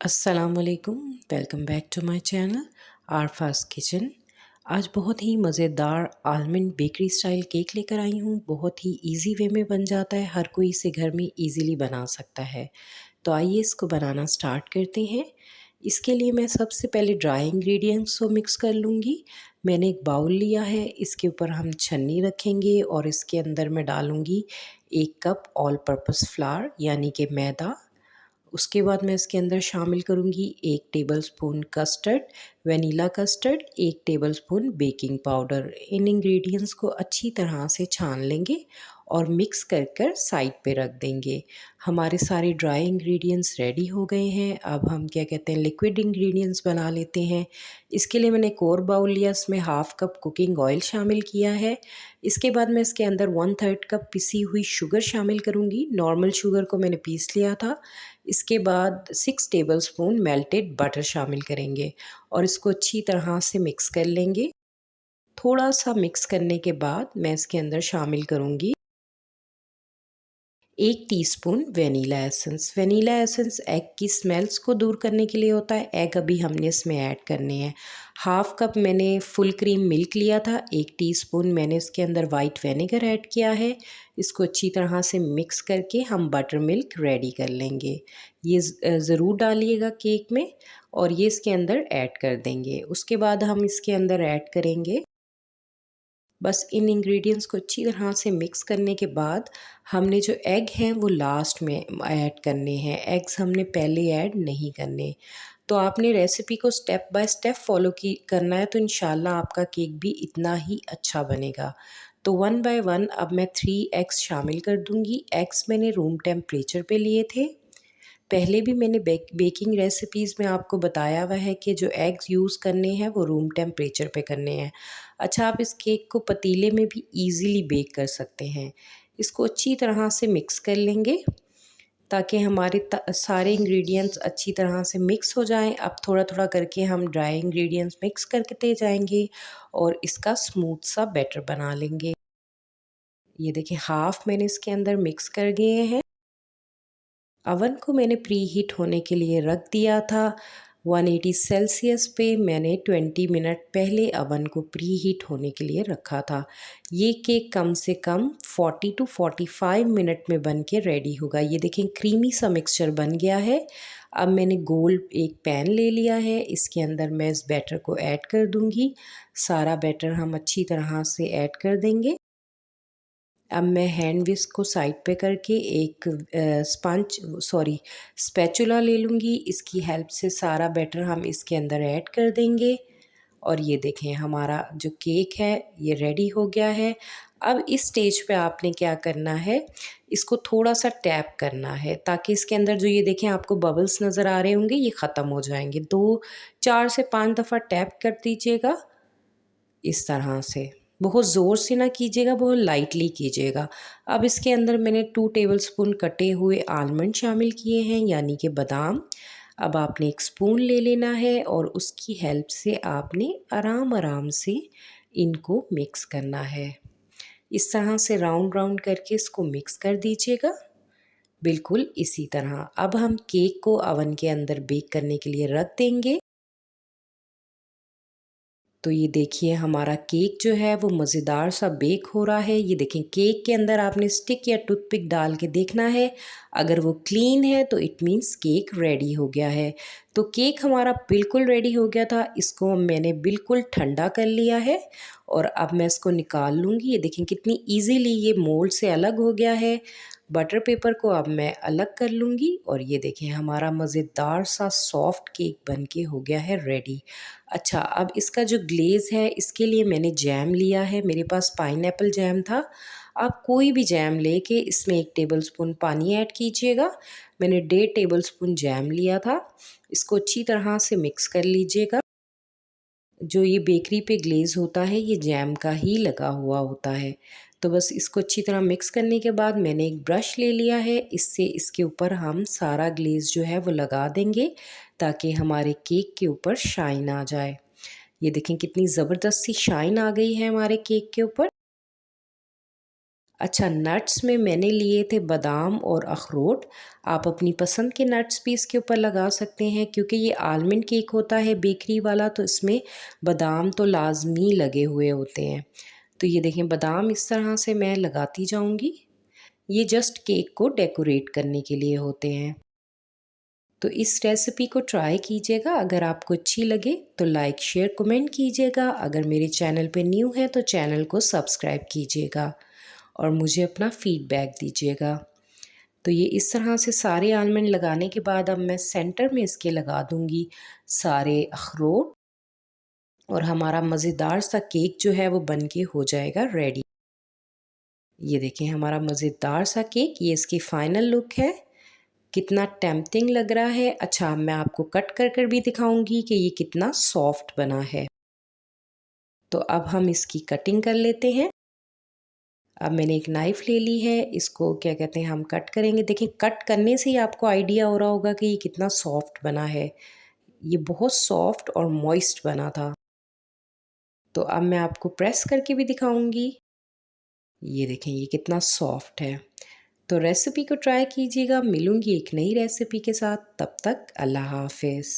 अस्सलामुअलैकुम, welcome back to my channel Arfa's kitchen. आज बहुत ही मज़ेदार आलमंड बेकरी स्टाइल केक लेकर आई हूँ। बहुत ही इजी वे में बन जाता है, हर कोई इसे घर में इजीली बना सकता है। तो आइए इसको बनाना स्टार्ट करते हैं। इसके लिए मैं सबसे पहले ड्राई इंग्रेडिएंट्स को मिक्स कर लूँगी। मैंने एक बाउल लिया है, इसके ऊपर हम छन्नी रखेंगे और इसके अंदर मैं डालूँगी 1 कप ऑल पर्पस फ्लावर यानी कि मैदा। उसके बाद मैं इसके अंदर शामिल करूँगी 1 tablespoon custard, vanilla custard, 1 tablespoon baking powder. इन इंग्रेडिएंट्स को अच्छी तरह से छान लेंगे और मिक्स कर कर साइड पे रख देंगे। हमारे सारे ड्राई इंग्रेडिएंट्स रेडी हो गए हैं। अब हम क्या कहते हैं लिक्विड इंग्रेडिएंट्स बना लेते हैं। इसके लिए मैंने एक और बाउल लिया, इसमें हाफ़ कप कुकिंग ऑयल शामिल किया है। इसके बाद मैं इसके अंदर 1/3 कप पिसी हुई शुगर शामिल करूँगी। नॉर्मल शुगर को मैंने पीस लिया था। इसके बाद 6 टेबलस्पून मेल्टेड बटर शामिल करेंगे और इसको अच्छी तरह से मिक्स कर लेंगे। थोड़ा सा मिक्स करने के बाद मैं इसके अंदर शामिल करूँगी 1 teaspoon vanilla essence. Vanilla essence egg की स्मेल्स को दूर करने के लिए होता है। एग अभी हमने इसमें ऐड करने हैं। हाफ़ कप मैंने फुल क्रीम मिल्क लिया था। 1 टीस्पून मैंने इसके अंदर वाइट विनेगर ऐड किया है। इसको अच्छी तरह से मिक्स करके हम बटर मिल्क रेडी कर लेंगे। ये ज़रूर डालिएगा केक में और ये इसके अंदर ऐड कर देंगे। उसके बाद हम इसके अंदर ऐड करेंगे, बस इन इंग्रेडिएंट्स को अच्छी तरह से मिक्स करने के बाद हमने जो एग हैं वो लास्ट में ऐड करने हैं। एग्स हमने पहले ऐड नहीं करने। तो आपने रेसिपी को स्टेप बाय स्टेप फॉलो की करना है, तो इंशाल्लाह आपका केक भी इतना ही अच्छा बनेगा। तो 1 बाय 1 अब मैं 3 एग्स शामिल कर दूंगी। एग्स मैंने रूम टेम्परेचर पे लिए थे। पहले भी मैंने बेकिंग रेसिपीज़ में आपको बताया हुआ है कि जो एग्स यूज़ करने हैं वो रूम टेम्परेचर पे करने हैं। अच्छा, आप इस केक को पतीले में भी इजीली बेक कर सकते हैं। इसको अच्छी तरह से मिक्स कर लेंगे ताकि हमारे सारे इंग्रेडिएंट्स अच्छी तरह से मिक्स हो जाएं। अब थोड़ा-थोड़ा करके हम ड्राई इंग्रेडिएंट्स मिक्स करते जाएंगे और इसका स्मूथ सा बैटर बना लेंगे। ये देखिए, हाफ़ मैंने इसके अंदर मिक्स कर दिए हैं। अवन को मैंने प्री हीट होने के लिए रख दिया था। 180 सेल्सियस पे मैंने 20 मिनट पहले अवन को प्री हीट होने के लिए रखा था। ये केक कम से कम 40 टू 45 मिनट में बन के रेडी होगा। ये देखें, क्रीमी सा मिक्सचर बन गया है। अब मैंने गोल एक पैन ले लिया है, इसके अंदर मैं इस बैटर को ऐड कर दूंगी। सारा बैटर हम अच्छी तरह से ऐड कर देंगे। अब मैं हैंड विस्क को साइड पे करके एक स्पैचुला ले लूँगी। इसकी हेल्प से सारा बैटर हम इसके अंदर ऐड कर देंगे और ये देखें, हमारा जो केक है ये रेडी हो गया है। अब इस स्टेज पे आपने क्या करना है, इसको थोड़ा सा टैप करना है ताकि इसके अंदर जो ये देखें आपको बबल्स नज़र आ रहे होंगे, ये ख़त्म हो जाएंगे। 4 से 5 दफ़ा टैप कर दीजिएगा इस तरह से। बहुत ज़ोर से ना कीजिएगा, बहुत लाइटली कीजिएगा। अब इसके अंदर मैंने 2 टेबलस्पून कटे हुए आलमंड शामिल किए हैं यानी कि बादाम। अब आपने एक स्पून ले लेना है और उसकी हेल्प से आपने आराम-आराम से इनको मिक्स करना है। इस तरह से राउंड राउंड करके इसको मिक्स कर दीजिएगा, बिल्कुल इसी तरह। अब हम केक को ओवन के अंदर बेक करने के लिए रख देंगे। तो ये देखिए, हमारा केक जो है वो मज़ेदार सा बेक हो रहा है। ये देखें, केक के अंदर आपने स्टिक या टूथपिक डाल के देखना है। अगर वो क्लीन है तो इट मीन्स केक रेडी हो गया है। तो केक हमारा बिल्कुल रेडी हो गया था। इसको मैंने बिल्कुल ठंडा कर लिया है और अब मैं इसको निकाल लूँगी। ये देखें कितनी ईज़िली ये मोल्ड से अलग हो गया है। बटर पेपर को अब मैं अलग कर लूँगी और ये देखें, हमारा मज़ेदार सा सॉफ्ट केक बन के हो गया है रेडी। अच्छा, अब इसका जो ग्लेज़ है इसके लिए मैंने जैम लिया है। मेरे पास पाइनएप्पल जैम था। आप कोई भी जैम लेके इसमें 1 टेबलस्पून पानी ऐड कीजिएगा। मैंने 1.5 टेबलस्पून जैम लिया था। इसको अच्छी तरह से मिक्स कर लीजिएगा। जो ये बेकरी पे ग्लेज़ होता है ये जैम का ही लगा हुआ होता है। तो बस इसको अच्छी तरह मिक्स करने के बाद मैंने एक ब्रश ले लिया है। इससे इसके ऊपर हम सारा ग्लेज़ जो है वो लगा देंगे ताकि हमारे केक के ऊपर शाइन आ जाए। ये देखें कितनी ज़बरदस्त सी शाइन आ गई है हमारे केक के ऊपर। अच्छा, नट्स में मैंने लिए थे बादाम और अखरोट। आप अपनी पसंद के नट्स भी इसके ऊपर लगा सकते हैं, क्योंकि ये आलमंड केक होता है बेकरी वाला, तो इसमें बादाम तो लाजमी लगे हुए होते हैं। तो ये देखें, बादाम इस तरह से मैं लगाती जाऊंगी। ये जस्ट केक को डेकोरेट करने के लिए होते हैं। तो इस रेसिपी को ट्राई कीजिएगा। अगर आपको अच्छी लगे तो लाइक शेयर कमेंट कीजिएगा। अगर मेरे चैनल पे न्यू है तो चैनल को सब्सक्राइब कीजिएगा और मुझे अपना फीडबैक दीजिएगा। तो ये इस तरह से सारे आलमंड लगाने के बाद अब मैं सेंटर में इसके लगा दूंगी सारे अखरोट, और हमारा मज़ेदार सा केक जो है वो बन के हो जाएगा रेडी। ये देखें हमारा मज़ेदार सा केक, ये इसकी फ़ाइनल लुक है। कितना टेम्पटिंग लग रहा है। अच्छा, मैं आपको कट कर कर भी दिखाऊंगी कि ये कितना सॉफ्ट बना है। तो अब हम इसकी कटिंग कर लेते हैं। अब मैंने एक नाइफ़ ले ली है, इसको क्या कहते हैं हम कट करेंगे। देखिए, कट करने से ही आपको आइडिया हो रहा होगा कि ये कितना सॉफ्ट बना है। ये बहुत सॉफ्ट और मॉइस्ट बना था। तो अब मैं आपको प्रेस करके भी दिखाऊंगी। ये देखें ये कितना सॉफ्ट है। तो रेसिपी को ट्राई कीजिएगा। मिलूंगी एक नई रेसिपी के साथ, तब तक अल्लाह हाफ़िज़।